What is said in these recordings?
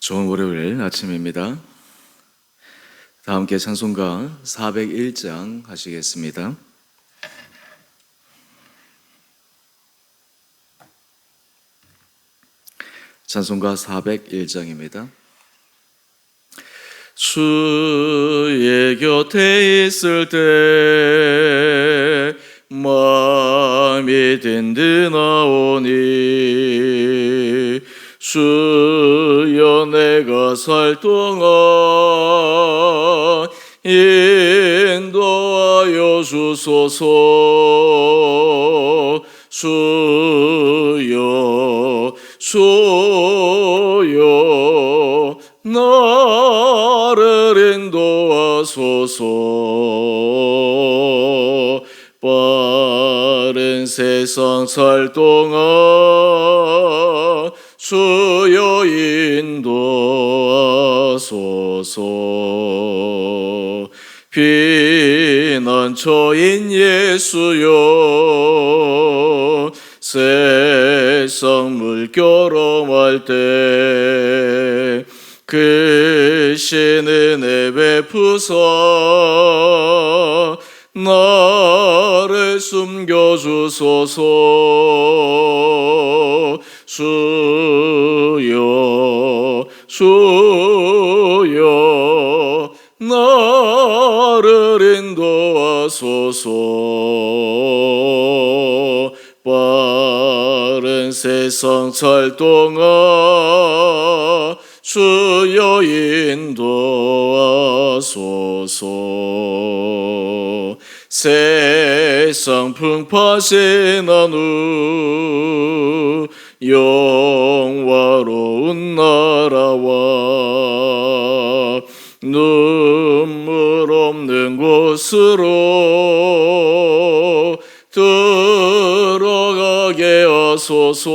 좋은 월요일 아침입니다. 다 함께 찬송가 401장 하시겠습니다. 찬송가 401장입니다. 주의 곁에 있을 때 마음이 든든하오니 주여 내가 살 동안 인도하여 주소서. 주여 주여 나를 인도하소서. 빠른 세상 살 동안 주여 인도하소서. 피난처인 예수여 세상 물결험할 때 크신 은혜 베푸사 나를 숨겨주소서. 주여 주여 나를 인도하소서. 빠른 세상 살 동안 주여 인도하소서. 세상 풍파 지난 후 영화로운 나라와 눈물 없는 곳으로 들어가게 하소서.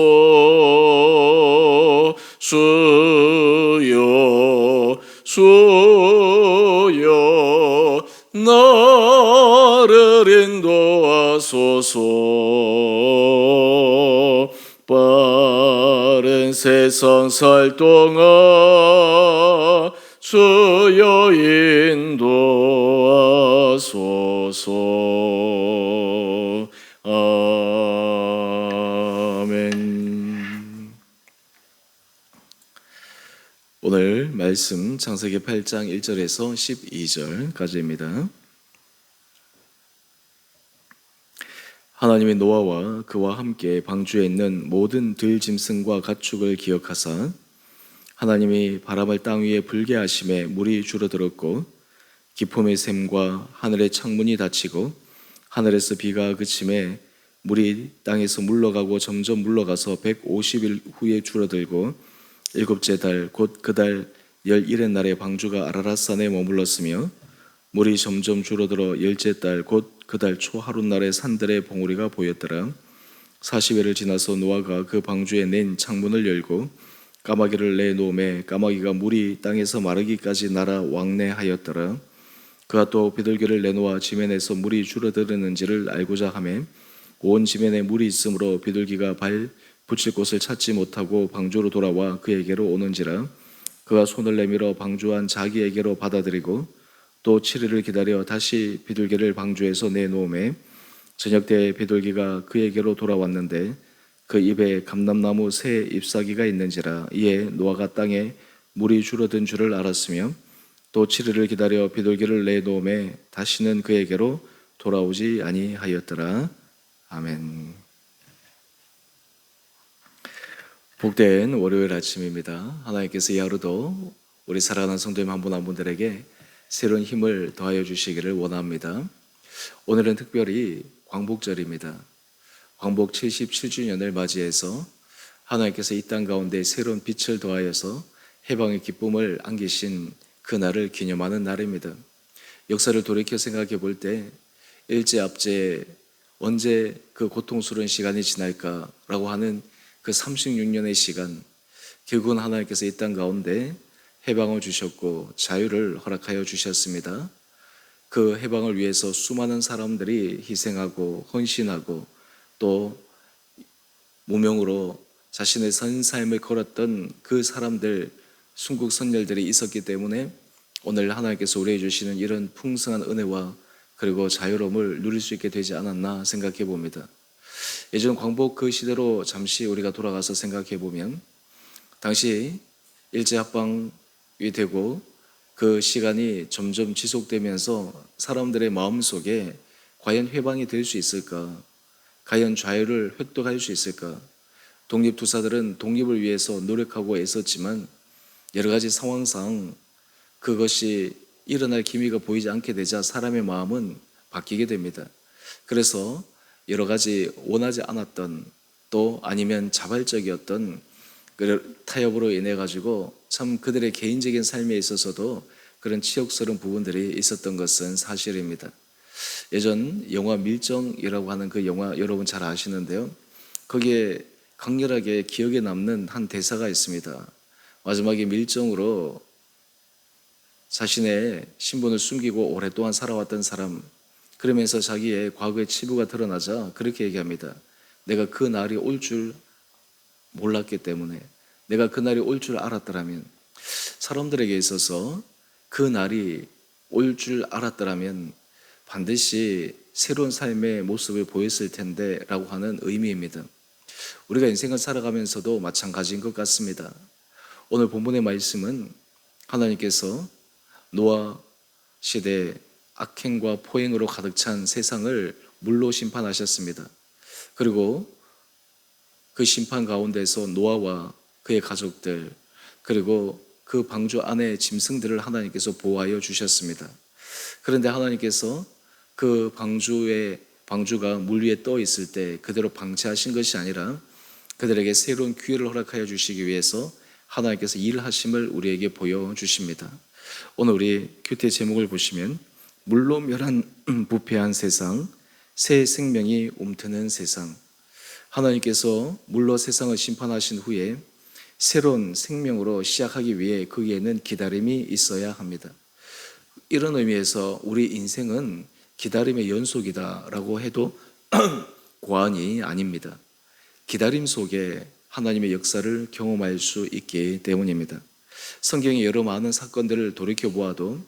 주여 주여 나를 인도하소서. 빠른 세상 살 동안 주여 인도하소서. 아멘. 오늘 말씀 창세기 8장 1절에서 12절까지입니다. 하나님이 노아와 그와 함께 방주에 있는 모든 들짐승과 가축을 기억하사 하나님이 바람을 땅 위에 불게 하심에 물이 줄어들었고 기품의 샘과 하늘의 창문이 닫히고 하늘에서 비가 그침에 물이 땅에서 물러가고 점점 물러가서 150일 후에 줄어들고 일곱째 달 곧 그 달 11의 날에 방주가 아라랏산에 머물렀으며 물이 점점 줄어들어 열째 달 곧 그 달 초 하룻날에 산들의 봉우리가 보였더라. 40일을 지나서 노아가 그 방주에 낸 창문을 열고 까마귀를 내놓음에 까마귀가 물이 땅에서 마르기까지 날아 왕래하였더라. 그가 또 비둘기를 내놓아 지면에서 물이 줄어드는지를 알고자 하매 온 지면에 물이 있으므로 비둘기가 발 붙일 곳을 찾지 못하고 방주로 돌아와 그에게로 오는지라. 그가 손을 내밀어 방주 안 자기에게로 받아들이고 또 7일을 기다려 다시 비둘기를 방주에서 내놓음에 저녁 때 비둘기가 그에게로 돌아왔는데 그 입에 감람나무 새 잎사귀가 있는지라. 이에 노아가 땅에 물이 줄어든 줄을 알았으며 또 7일을 기다려 비둘기를 내놓음에 다시는 그에게로 돌아오지 아니하였더라. 아멘. 복된 월요일 아침입니다. 하나님께서 이 하루도 우리 사랑하는 성도님 한 분 한 분들에게 새로운 힘을 더하여 주시기를 원합니다. 오늘은 특별히 광복절입니다. 광복 77주년을 맞이해서 하나님께서 이 땅 가운데 새로운 빛을 더하여서 해방의 기쁨을 안기신 그날을 기념하는 날입니다. 역사를 돌이켜 생각해 볼 때 일제 압제에 언제 그 고통스러운 시간이 지날까라고 하는 그 36년의 시간, 결국은 하나님께서 이 땅 가운데 해방을 주셨고 자유를 허락하여 주셨습니다. 그 해방을 위해서 수많은 사람들이 희생하고 헌신하고 또 무명으로 자신의 선 삶을 걸었던 그 사람들 순국 선열들이 있었기 때문에 오늘 하나님께서 우리에게 주시는 이런 풍성한 은혜와 그리고 자유로움을 누릴 수 있게 되지 않았나 생각해 봅니다. 예전 광복 그 시대로 잠시 우리가 돌아가서 생각해 보면 당시 일제합방이 되고 그 시간이 점점 지속되면서 사람들의 마음속에 과연 해방이 될 수 있을까? 과연 자유를 획득할 수 있을까? 독립투사들은 독립을 위해서 노력하고 애썼지만 여러 가지 상황상 그것이 일어날 기미가 보이지 않게 되자 사람의 마음은 바뀌게 됩니다. 그래서 여러 가지 원하지 않았던 또 아니면 자발적이었던 그 타협으로 인해 가지고 참 그들의 개인적인 삶에 있어서도 그런 치욕스러운 부분들이 있었던 것은 사실입니다. 예전 영화 밀정이라고 하는 그 영화 여러분 잘 아시는데요. 거기에 강렬하게 기억에 남는 한 대사가 있습니다. 마지막에 밀정으로 자신의 신분을 숨기고 오랫동안 살아왔던 사람, 그러면서 자기의 과거의 치부가 드러나자 그렇게 얘기합니다. 내가 그 날이 올 줄 몰랐기 때문에, 내가 그 날이 올 줄 알았더라면, 사람들에게 있어서 그 날이 올 줄 알았더라면 반드시 새로운 삶의 모습을 보였을 텐데 라고 하는 의미입니다. 우리가 인생을 살아가면서도 마찬가지인 것 같습니다. 오늘 본문의 말씀은 하나님께서 노아 시대 악행과 포행으로 가득 찬 세상을 물로 심판하셨습니다. 그리고 그 심판 가운데서 노아와 그의 가족들 그리고 그 방주 안에 짐승들을 하나님께서 보호하여 주셨습니다. 그런데 하나님께서 그 방주가 물 위에 떠 있을 때 그대로 방치하신 것이 아니라 그들에게 새로운 기회를 허락하여 주시기 위해서 하나님께서 일하심을 우리에게 보여주십니다. 오늘 우리 큐티의 제목을 보시면 물로 멸한 부패한 세상, 새 생명이 움트는 세상. 하나님께서 물로 세상을 심판하신 후에 새로운 생명으로 시작하기 위해 거기에는 기다림이 있어야 합니다. 이런 의미에서 우리 인생은 기다림의 연속이다라고 해도 과언이 아닙니다. 기다림 속에 하나님의 역사를 경험할 수 있기 때문입니다. 성경의 여러 많은 사건들을 돌이켜보아도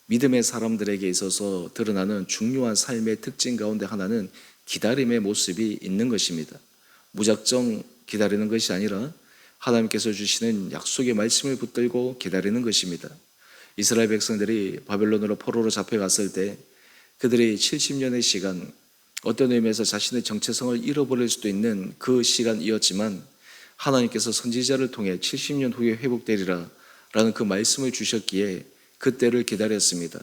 믿음의 사람들에게 있어서 드러나는 중요한 삶의 특징 가운데 하나는 기다림의 모습이 있는 것입니다. 무작정 기다리는 것이 아니라 하나님께서 주시는 약속의 말씀을 붙들고 기다리는 것입니다. 이스라엘 백성들이 바벨론으로 포로로 잡혀갔을 때 그들이 70년의 시간, 어떤 의미에서 자신의 정체성을 잃어버릴 수도 있는 그 시간이었지만 하나님께서 선지자를 통해 70년 후에 회복되리라 라는 그 말씀을 주셨기에 그때를 기다렸습니다.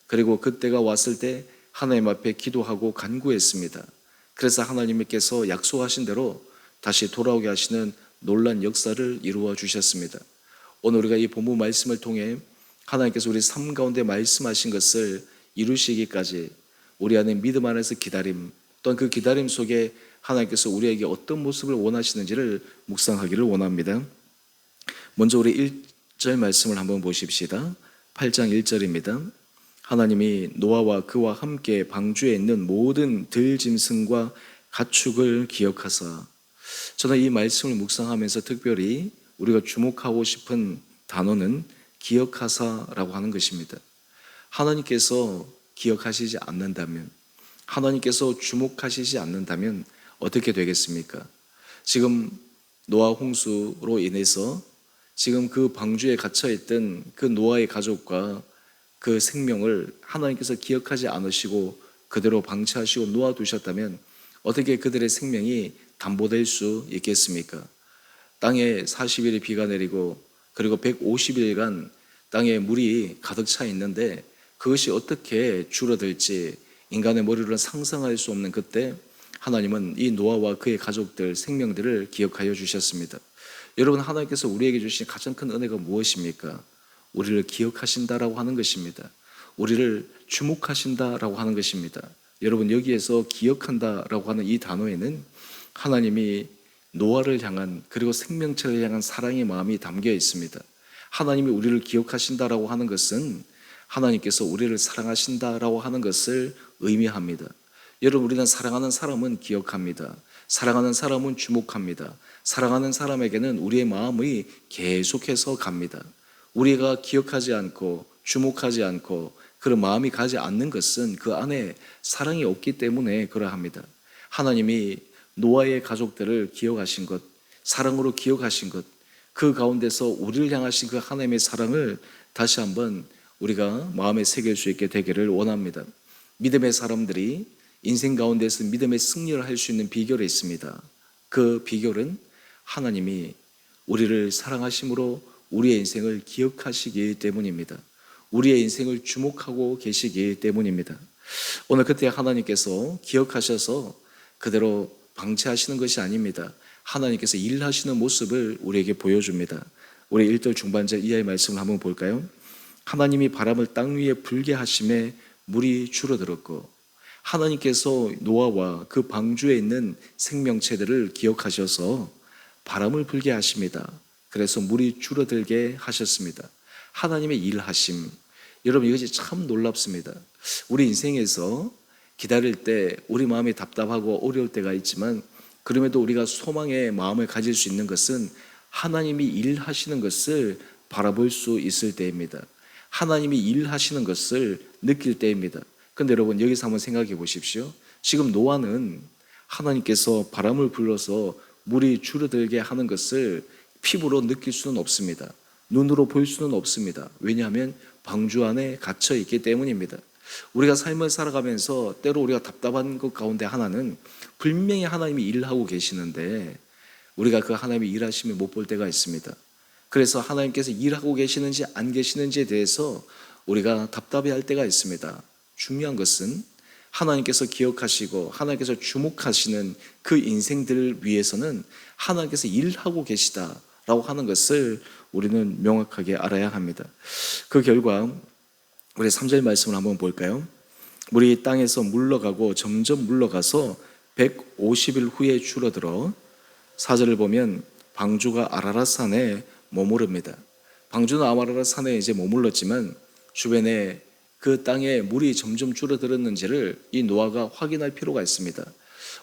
그리고 그때가 왔을 때 하나님 앞에 기도하고 간구했습니다. 그래서 하나님께서 약속하신 대로 다시 돌아오게 하시는 놀란 역사를 이루어 주셨습니다. 오늘 우리가 이 본문 말씀을 통해 하나님께서 우리 삶 가운데 말씀하신 것을 이루시기까지 우리 안에 믿음 안에서 기다림, 또한 그 기다림 속에 하나님께서 우리에게 어떤 모습을 원하시는지를 묵상하기를 원합니다. 먼저 우리 1절 말씀을 한번 보십시다. 8장 1절입니다. 하나님이 노아와 그와 함께 방주에 있는 모든 들짐승과 가축을 기억하사. 저는 이 말씀을 묵상하면서 특별히 우리가 주목하고 싶은 단어는 기억하사라고 하는 것입니다. 하나님께서 기억하시지 않는다면, 하나님께서 주목하시지 않는다면 어떻게 되겠습니까? 지금 노아 홍수로 인해서 지금 그 방주에 갇혀있던 그 노아의 가족과 그 생명을 하나님께서 기억하지 않으시고 그대로 방치하시고 놓아두셨다면 어떻게 그들의 생명이 담보될 수 있겠습니까? 땅에 40일이 비가 내리고 그리고 150일간 땅에 물이 가득 차 있는데 그것이 어떻게 줄어들지 인간의 머리로는 상상할 수 없는 그때 하나님은 이 노아와 그의 가족들 생명들을 기억하여 주셨습니다. 여러분, 하나님께서 우리에게 주신 가장 큰 은혜가 무엇입니까? 우리를 기억하신다라고 하는 것입니다. 우리를 주목하신다라고 하는 것입니다. 여러분, 여기에서 기억한다라고 하는 이 단어에는 하나님이 노아를 향한 그리고 생명체를 향한 사랑의 마음이 담겨 있습니다. 하나님이 우리를 기억하신다라고 하는 것은 하나님께서 우리를 사랑하신다라고 하는 것을 의미합니다. 여러분, 우리는 사랑하는 사람은 기억합니다. 사랑하는 사람은 주목합니다. 사랑하는 사람에게는 우리의 마음이 계속해서 갑니다. 우리가 기억하지 않고 주목하지 않고 그런 마음이 가지 않는 것은 그 안에 사랑이 없기 때문에 그러합니다. 하나님이 노아의 가족들을 기억하신 것, 사랑으로 기억하신 것, 그 가운데서 우리를 향하신 그 하나님의 사랑을 다시 한번 우리가 마음에 새길 수 있게 되기를 원합니다. 믿음의 사람들이 인생 가운데서 믿음의 승리를 할 수 있는 비결이 있습니다. 그 비결은 하나님이 우리를 사랑하심으로 우리의 인생을 기억하시기 때문입니다. 우리의 인생을 주목하고 계시기 때문입니다. 오늘 그때 하나님께서 기억하셔서 그대로 방치하시는 것이 아닙니다. 하나님께서 일하시는 모습을 우리에게 보여줍니다. 우리 1절 중반절 이하의 말씀을 한번 볼까요? 하나님이 바람을 땅 위에 불게 하심에 물이 줄어들었고, 하나님께서 노아와 그 방주에 있는 생명체들을 기억하셔서 바람을 불게 하십니다. 그래서 물이 줄어들게 하셨습니다. 하나님의 일하심, 여러분 이것이 참 놀랍습니다. 우리 인생에서 기다릴 때 우리 마음이 답답하고 어려울 때가 있지만, 그럼에도 우리가 소망의 마음을 가질 수 있는 것은 하나님이 일하시는 것을 바라볼 수 있을 때입니다. 하나님이 일하시는 것을 느낄 때입니다. 그런데 여러분 여기서 한번 생각해 보십시오. 지금 노아는 하나님께서 바람을 불러서 물이 줄어들게 하는 것을 피부로 느낄 수는 없습니다. 눈으로 볼 수는 없습니다. 왜냐하면 방주 안에 갇혀 있기 때문입니다. 우리가 삶을 살아가면서 때로 우리가 답답한 것 가운데 하나는 분명히 하나님이 일하고 계시는데 우리가 그 하나님이 일하심을 못 볼 때가 있습니다. 그래서 하나님께서 일하고 계시는지 안 계시는지에 대해서 우리가 답답해할 때가 있습니다. 중요한 것은 하나님께서 기억하시고 하나님께서 주목하시는 그 인생들을 위해서는 하나님께서 일하고 계시다라고 하는 것을 우리는 명확하게 알아야 합니다. 그 결과 우리 3절 말씀을 한번 볼까요? 물이 땅에서 물러가고 점점 물러가서 150일 후에 줄어들어 4절을 보면 방주가 아라랏 산에 머무릅니다. 방주는 아라랏 산에 이제 머물렀지만 주변에 그 땅에 물이 점점 줄어들었는지를 이 노아가 확인할 필요가 있습니다.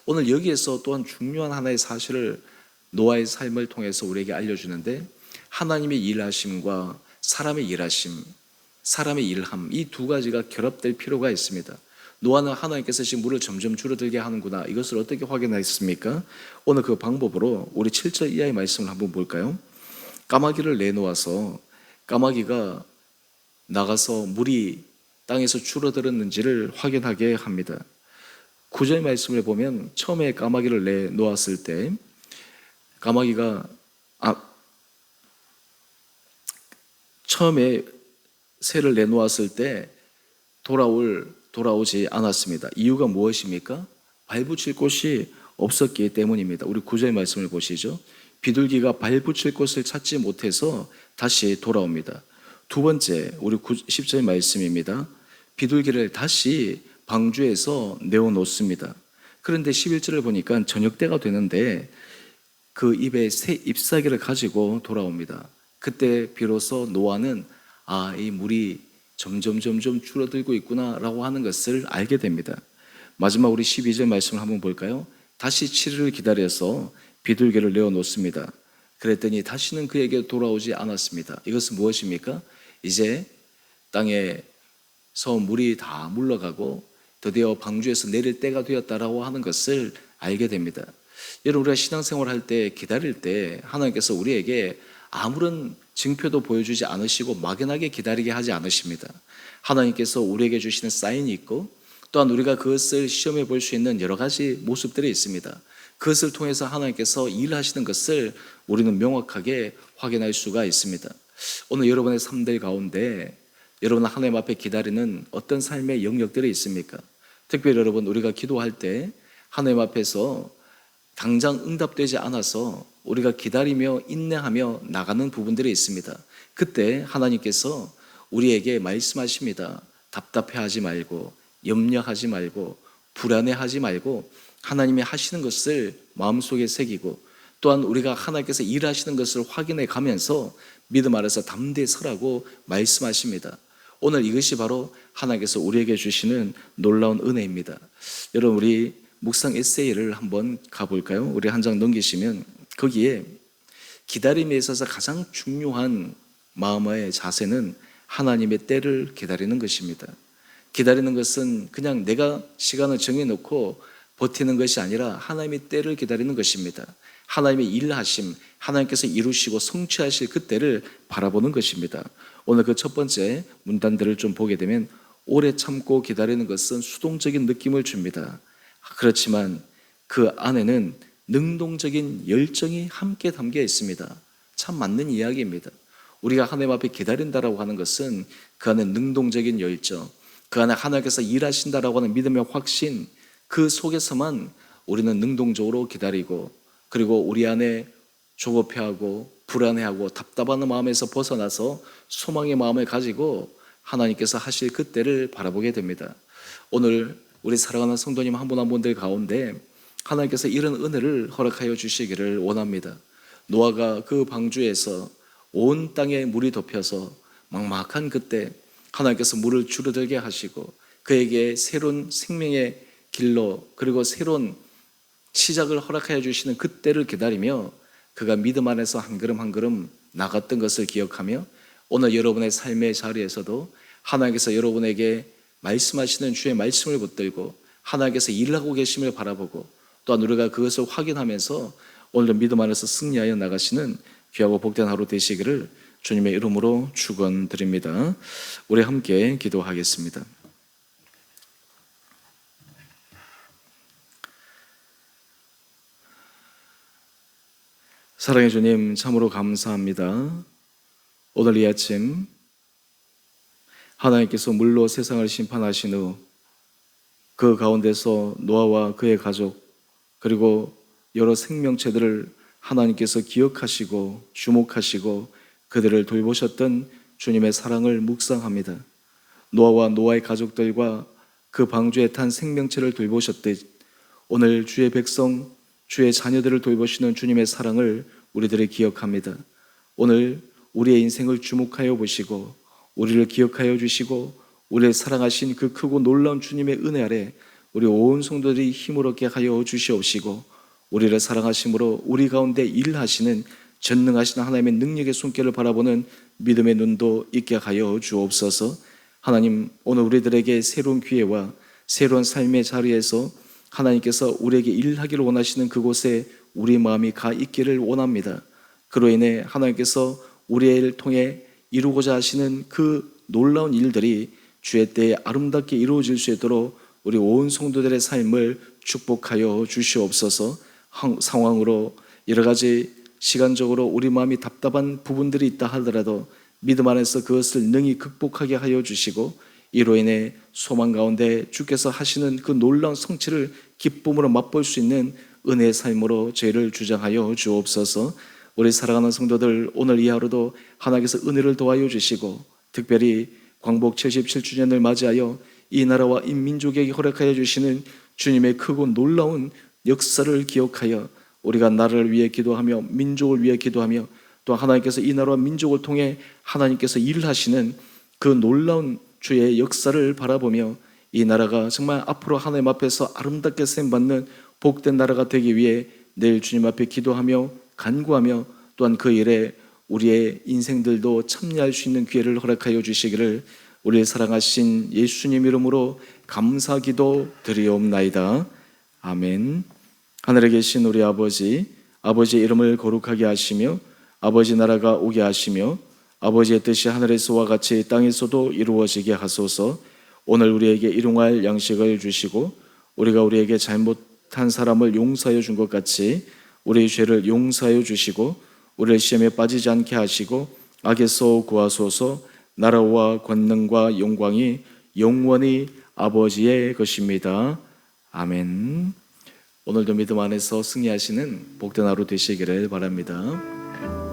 오늘 여기에서 또한 중요한 하나의 사실을 노아의 삶을 통해서 우리에게 알려주는데, 하나님의 일하심과 사람의 일하심, 사람의 일함, 이 두 가지가 결합될 필요가 있습니다. 노아는 하나님께서 지금 물을 점점 줄어들게 하는구나, 이것을 어떻게 확인했습니까? 오늘 그 방법으로 우리 7절 이하의 말씀을 한번 볼까요? 까마귀를 내놓아서 까마귀가 나가서 물이 땅에서 줄어들었는지를 확인하게 합니다. 9절 말씀을 보면 처음에 까마귀를 내놓았을 때 까마귀가 처음에 새를 내놓았을 때 돌아오지 않았습니다. 이유가 무엇입니까? 발붙일 곳이 없었기 때문입니다. 우리 9절 말씀을 보시죠. 비둘기가 발붙일 곳을 찾지 못해서 다시 돌아옵니다. 두 번째, 우리 10절 말씀입니다. 비둘기를 다시 방주에서 내어놓습니다. 그런데 11절을 보니까 저녁 때가 되는데 그 입에 새 잎사귀를 가지고 돌아옵니다. 그때 비로소 노아는 이 물이 점점 줄어들고 있구나라고 하는 것을 알게 됩니다. 마지막 우리 12절 말씀을 한번 볼까요? 다시 7일을 기다려서 비둘기를 내어놓습니다. 그랬더니 다시는 그에게 돌아오지 않았습니다. 이것은 무엇입니까? 이제 땅에서 물이 다 물러가고 드디어 방주에서 내릴 때가 되었다라고 하는 것을 알게 됩니다. 여러분, 우리가 신앙생활 할 때, 기다릴 때 하나님께서 우리에게 아무런 증표도 보여주지 않으시고 막연하게 기다리게 하지 않으십니다. 하나님께서 우리에게 주시는 사인이 있고, 또한 우리가 그것을 시험해 볼 수 있는 여러 가지 모습들이 있습니다. 그것을 통해서 하나님께서 일하시는 것을 우리는 명확하게 확인할 수가 있습니다. 오늘 여러분의 삶들 가운데 여러분 하나님 앞에 기다리는 어떤 삶의 영역들이 있습니까? 특별히 여러분, 우리가 기도할 때 하나님 앞에서 당장 응답되지 않아서 우리가 기다리며 인내하며 나가는 부분들이 있습니다. 그때 하나님께서 우리에게 말씀하십니다. 답답해하지 말고, 염려하지 말고, 불안해하지 말고 하나님이 하시는 것을 마음속에 새기고, 또한 우리가 하나님께서 일하시는 것을 확인해 가면서 믿음 아래서 담대히 서라고 말씀하십니다. 오늘 이것이 바로 하나님께서 우리에게 주시는 놀라운 은혜입니다. 여러분, 우리 묵상 에세이를 한번 가볼까요? 우리 한 장 넘기시면 거기에 기다림에 있어서 가장 중요한 마음의 자세는 하나님의 때를 기다리는 것입니다. 기다리는 것은 그냥 내가 시간을 정해놓고 버티는 것이 아니라 하나님의 때를 기다리는 것입니다. 하나님의 일하심, 하나님께서 이루시고 성취하실 그 때를 바라보는 것입니다. 오늘 그 첫 번째 문단들을 좀 보게 되면 오래 참고 기다리는 것은 수동적인 느낌을 줍니다. 그렇지만 그 안에는 능동적인 열정이 함께 담겨 있습니다. 참 맞는 이야기입니다. 우리가 하나님 앞에 기다린다라고 하는 것은 그 안에 능동적인 열정, 그 안에 하나님께서 일하신다라고 하는 믿음의 확신, 그 속에서만 우리는 능동적으로 기다리고, 그리고 우리 안에 조급해하고 불안해하고 답답한 마음에서 벗어나서 소망의 마음을 가지고 하나님께서 하실 그 때를 바라보게 됩니다. 오늘 우리 사랑하는 성도님 한 분 한 분들 가운데 하나님께서 이런 은혜를 허락하여 주시기를 원합니다. 노아가 그 방주에서 온 땅에 물이 덮여서 막막한 그때 하나님께서 물을 줄어들게 하시고 그에게 새로운 생명의 길로, 그리고 새로운 시작을 허락하여 주시는 그때를 기다리며 그가 믿음 안에서 한 걸음 한 걸음 나갔던 것을 기억하며 오늘 여러분의 삶의 자리에서도 하나님께서 여러분에게 말씀하시는 주의 말씀을 붙들고 하나님께서 일하고 계심을 바라보고 또한 우리가 그것을 확인하면서 오늘도 믿음 안에서 승리하여 나가시는 귀하고 복된 하루 되시기를 주님의 이름으로 축원드립니다. 우리 함께 기도하겠습니다. 사랑의 주님, 참으로 감사합니다. 오늘 이 아침 하나님께서 물로 세상을 심판하신 후 그 가운데서 노아와 그의 가족 그리고 여러 생명체들을 하나님께서 기억하시고 주목하시고 그들을 돌보셨던 주님의 사랑을 묵상합니다. 노아와 노아의 가족들과 그 방주에 탄 생명체를 돌보셨듯 오늘 주의 백성, 주의 자녀들을 돌보시는 주님의 사랑을 우리들이 기억합니다. 오늘 우리의 인생을 주목하여 보시고 우리를 기억하여 주시고 우리를 사랑하신 그 크고 놀라운 주님의 은혜 아래 우리 온 성도들이 힘을 얻게 하여 주시옵시고 우리를 사랑하심으로 우리 가운데 일하시는 전능하신 하나님의 능력의 손길을 바라보는 믿음의 눈도 있게 하여 주옵소서. 하나님, 오늘 우리들에게 새로운 기회와 새로운 삶의 자리에서 하나님께서 우리에게 일하기를 원하시는 그곳에 우리 마음이 가 있기를 원합니다. 그로 인해 하나님께서 우리를 통해 이루고자 하시는 그 놀라운 일들이 주의 때에 아름답게 이루어질 수 있도록 우리 온 성도들의 삶을 축복하여 주시옵소서. 상황으로 여러 가지 시간적으로 우리 마음이 답답한 부분들이 있다 하더라도 믿음 안에서 그것을 능히 극복하게 하여 주시고 이로 인해 소망 가운데 주께서 하시는 그 놀라운 성취를 기쁨으로 맛볼 수 있는 은혜의 삶으로 저희를 주장하여 주옵소서. 우리 사랑하는 성도들, 오늘 이 하루도 하나님께서 은혜를 도와여 주시고 특별히 광복 77주년을 맞이하여 이 나라와 이 민족에게 허락하여 주시는 주님의 크고 놀라운 역사를 기억하여 우리가 나라를 위해 기도하며 민족을 위해 기도하며 또 하나님께서 이 나라와 민족을 통해 하나님께서 일하시는 그 놀라운 주의 역사를 바라보며 이 나라가 정말 앞으로 하나님 앞에서 아름답게 쓰임받는 복된 나라가 되기 위해 내일 주님 앞에 기도하며 간구하며 또한 그 일에 우리의 인생들도 참여할 수 있는 기회를 허락하여 주시기를 우리를 사랑하신 예수님 이름으로 감사기도 드리옵나이다. 아멘. 하늘에 계신 우리 아버지, 아버지의 이름을 거룩하게 하시며 아버지 나라가 오게 하시며 아버지의 뜻이 하늘에서와 같이 땅에서도 이루어지게 하소서. 오늘 우리에게 일용할 양식을 주시고 우리가 우리에게 잘못한 사람을 용서하여 준 것 같이 우리의 죄를 용서하여 주시고 우리를 시험에 빠지지 않게 하시고 악에서 구하소서. 나라와 권능과 영광이 영원히 아버지의 것입니다. 아멘. 오늘도 믿음 안에서 승리하시는 복된 하루 되시기를 바랍니다.